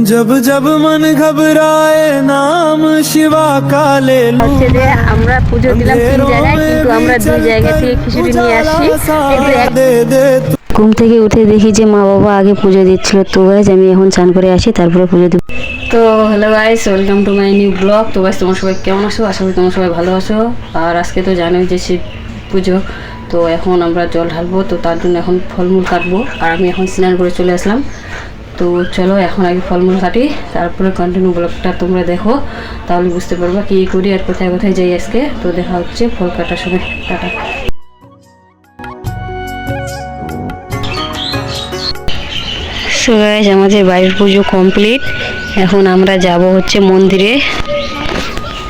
जब जब मन घबराए नाम शिवा का ले लूं। হচ্ছে যে আমরা পুজো দিলাম তিন জায়গায়, কিন্তু আমরা দুই জায়গা থেকে খিচুড়ি নিয়ে আসি। ঘুম থেকে উঠে দেখি যে মা বাবা আগে পুজো দিচ্ছিল। তো গাইজ আমি এখন চান করে আসি, তারপরে পুজো দিব। তো hello guys, welcome to my new blog. তো গাইজ তোমরা সবাই কেমন আছো? আশা করি তোমরা সবাই ভালো আছো। আর আজকে তো জানোই যে শিব পুজো, তো এখন আমরা জল ঢালবো, তো তার জন্য এখন ফলমূল কাটবো। আর আমি এখন স্নান করে চলে আসলাম। তো চলো এখন আগে ফলমূল কাটি, তারপরে কন্টিনিউ ব্লগটা তোমরা দেখো, তাহলে বুঝতে পারবা কী করি আর কোথায় কোথায় যাই আজকে। তো দেখা হচ্ছে ফল কাটার সময়। টাটা। সো গাইস, আমাদের বাড়ির পুজো কমপ্লিট। এখন আমরা যাব হচ্ছে মন্দিরে।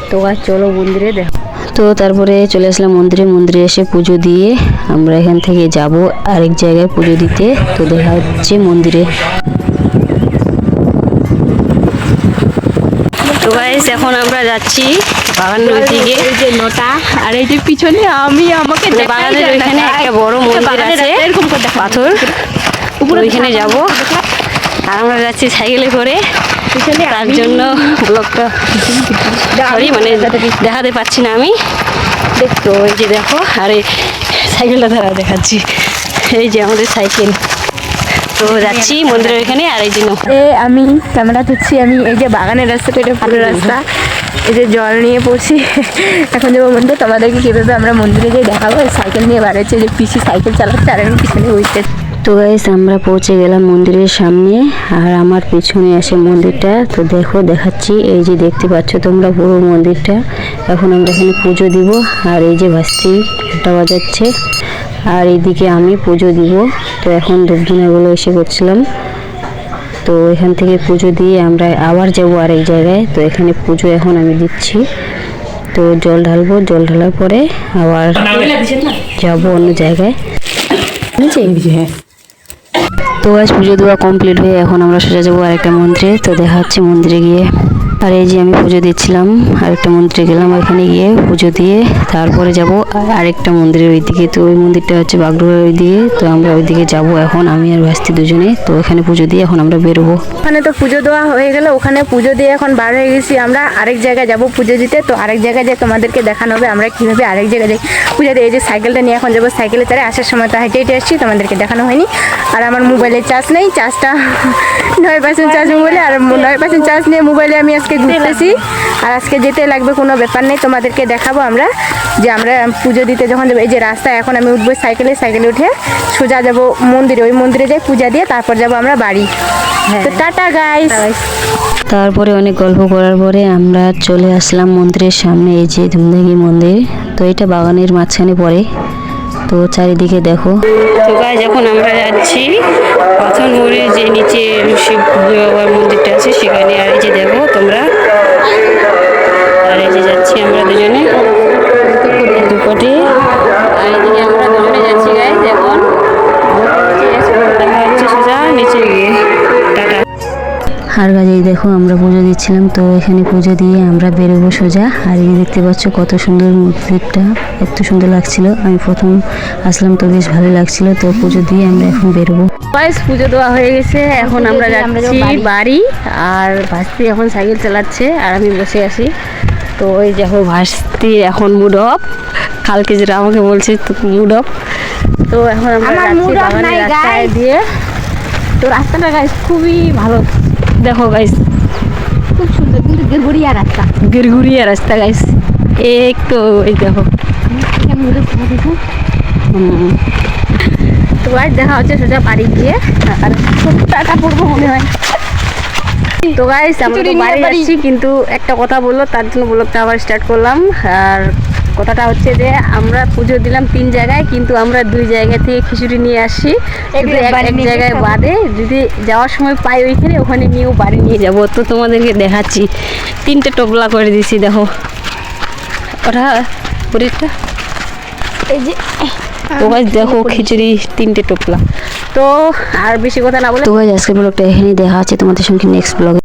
তো গাইস চলো মন্দিরে দেখো। তো তারপরে চলে আসলাম মন্দিরে এসে পুজো দিয়ে আমরা এখান থেকে যাব আরেক জায়গায় পুজো দিতে। তো দেখা হচ্ছে মন্দিরে। তো গাইস এখন আমরা যাচ্ছি বাগানের ওইদিকে, এই যে নটা, আর এই যে পিছনে আমি আমাকে বাগানের ওইখানে একটা বড় মন্দির আছে, এরকম পাথর, ওইখানে যাব। আর আমরা যাচ্ছি সাইকেলে করে, তার জন্য ব্লগটা সরি মানে দেখাতে পারছি না আমি। দেখতো ওই যে দেখো, আর এই সাইকেলটা দ্বারা দেখাচ্ছি, এই যে আমাদের সাইকেল। তো যাচ্ছি মন্দিরের ওইখানে। আর এই জন্য আমি ক্যামেরা ধরছি, আমি এই যে বাগানের রাস্তাটা, এটা ভালো রাস্তা, এই যে জল নিয়ে পড়ছি। এখন যাবো মন্দির, তোমাদেরকে কীভাবে আমরা মন্দিরে যাই দেখাবো। সাইকেল নিয়ে বাড়াচ্ছে, যে পিসি সাইকেল চালাচ্ছে আর আমি পিছনে বসতে। তো গাইস আমরা পৌঁছে গেলাম মন্দিরের সামনে, আর আমার পিছনে আসে মন্দিরটা। তো দেখো দেখাচ্ছি, এই যে দেখতে পাচ্ছ তোমরা পুরো মন্দিরটা। এখন আমরা এখানে পুজো দিব। আর এই যে ভাস্তি ঘন্টা বাজাচ্ছে, আর এইদিকে আমি পুজো দিব। তো এখন ধূপধুনাগুলো এসে করছিলাম। তো এখান থেকে পুজো দিয়ে আমরা আবার যাব আরেক জায়গায়। তো এখানে পুজো এখন আমি দিচ্ছি। তো জল ঢালবো, জল ঢালার পরে আবার যাব অন্য জায়গায়। তো আজ পুজো দেওয়া কমপ্লিট হয়ে এখন আমরা সোজা যাবো আরেকটা মন্দিরে। তো দেখা হচ্ছে মন্দিরে গিয়ে। আর এই যে আমি পুজো দিচ্ছিলাম, আরেকটা মন্দিরে গেলাম, ওইখানে গিয়ে পুজো দিয়ে তারপরে যাব আরেকটা মন্দিরের ওইদিকে। তো ওই মন্দিরটা হচ্ছে বাগডোরের ওইদিকে। তো আমরা ওইদিকে যাব এখন, আমি আর ভাস্তি দুজনে। তো ওখানে পুজো দিয়ে এখন আমরা বেরোবো। ওখানে তো পুজো দেওয়া হয়ে গেল, ওখানে পুজো দিয়ে এখন বার হয়ে গেছি। আমরা আরেক জায়গায় যাব পুজো দিতে। তো আরেক জায়গায় যে তোমাদেরকে দেখানো হবে আমরা কীভাবে আরেক জায়গায় যাই পুজো দিয়ে। এই যে সাইকেলটা নিয়ে এখন যাবো, সাইকেলে চড়ে আসার সময় তো হেঁটে হেঁটে আসছি, তোমাদেরকে দেখানো হয়নি। আর আমার মোবাইলে চার্জ নেই, চার্জটা 9% চার্জ মোবাইলে, আর 9% চার্জ নিয়ে মোবাইলে আমি আজকে ঘুরতেছি। আর আজকে যেতে লাগবে, কোনো ব্যাপার নেই, তোমাদেরকে দেখাবো আমরা যে আমরা পুজো দিতে যখন যাবো। এই যে রাস্তা, এখন আমি উঠবো সাইকেলে উঠে সোজা যাবো মন্দিরে। ওই মন্দিরে যাই পূজা দিয়ে তারপর যাবো আমরা বাড়ি। তো টাটা গাইস। তারপরে অনেক গল্প করার পরে আমরা চলে আসলাম মন্দিরের সামনে। এই যে ধুমধাগি মন্দির, তো এটা বাগানের মাঝখানে পড়ে। তো চারিদিকে দেখো। তো গাইস এখন আমরা যাচ্ছি পাথর মোড়ে, যে নিচে শিব বাবার মন্দিরটা আছে সেখানে। আর এই যে দেখো তোমরা, আর এই যে যাচ্ছি আমরা দুজনে দুপটে। আর এদিকে আমরা দুজনে যাচ্ছি গাইস এখন। দেখা হচ্ছে সোজা নিচে গিয়ে। টাটা। আর গাছেই দেখো আমরা পুজো দিচ্ছিলাম। তো এখানে পুজো দিয়ে আমরা বেরোবো সোজা। আর এই দেখতে পাচ্ছ কত সুন্দর মন্দিরটা, এত সুন্দর লাগছিল। আমি প্রথম আসলাম তো বেশ ভালো লাগছিল। তো পুজো দিয়ে আমরা এখন বেরোবো। পুজো দেওয়া হয়ে গেছে, এখন আমরা যাচ্ছি বাড়ি। আর ভাস্তি এখন সাইকেল চালাচ্ছে আর আমি বসে আছি। তো ওই দেখো ভাস্তি এখন মুড অফ, কালকে যেটা আমাকে বলছে মুড অফ। তো এখন আমরা যাচ্ছি বাগানের রাস্তায় দিয়ে। তো রাস্তাটা গাইস খুবই ভালো, দেখো গাইস খুব সুন্দর, কিন্তু গেরগুড়িয়া রাস্তা গাইস। একটু এই দেখো। তো গাইস দেখা হচ্ছে সোজা বাড়ি গিয়ে। আর টাকা পড়বো মনে হয়। তো গাইস আমরা তো বাড়ি যাচ্ছি, কিন্তু একটা কথা বললো, তার জন্য ব্লগটা আবার স্টার্ট করলাম। আর কথাটা হচ্ছে যে আমরা পুজো দিলাম 3 জায়গায়, কিন্তু আমরা 2 জায়গা থেকে খিচুড়ি নিয়ে আসছি। এক জায়গায় বাদে যদি যাওয়ার সময় পাই ওখানে নিয়েও বাড়ি নিয়ে যাবো। তো তোমাদেরকে দেখাচ্ছি, 3টে টোপলা করে দিছি, দেখো ওটা পুরীটা। এই যে তো গাইস দেখো খিচুড়ি 3টে টোপলা। তো আর বেশি কথা না বলে, তো গাইস আজকের ব্লগটা এখানেই। দেখা আছে তোমাদের সঙ্গে নেক্সট ব্লগে।